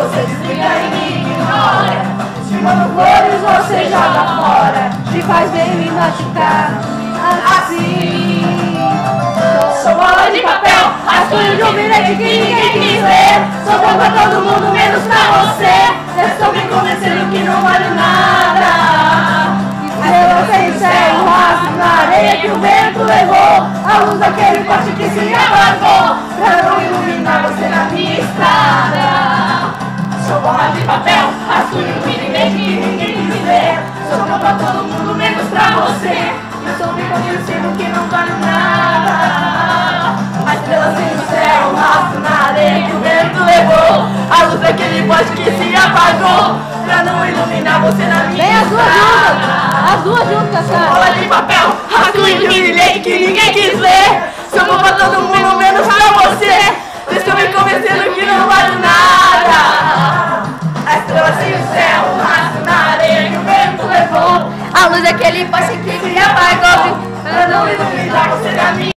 você desliga e me ignora. Te mando flores, você joga fora. Me faz bem me machucar assim. Sou bola de papel, rascunho de um bilhete que ninguém quis ler. Sou bom pra todo mundo, menos pra você. Estou me convencendo que não vale nada. Estrela sem céu, um rastro na areia que o vento levou. A luz daquele poste que se apagou, pra não iluminar você na minha estrada. Sou bola de papel, rascunho de um bilhete que ninguém quis ler. Sou bom pra todo mundo, menos pra você. Estou me convencendo que não vale nada. A estrela sem o céu, um rastro na areia que o vento levou. A luz daquele poste que se apagou, pra não iluminar você na minha estrada. As duas juntas, cara. Bola de papel, rascunho de um bilhete que ninguém quis ler. Sou bom pra todo mundo, menos pra você. Estou me convencendo que não vale nada. A estrela sem o céu, um rastro na areia que o vento levou. A luz daquele poste que se apagou, pra não iluminar você na minha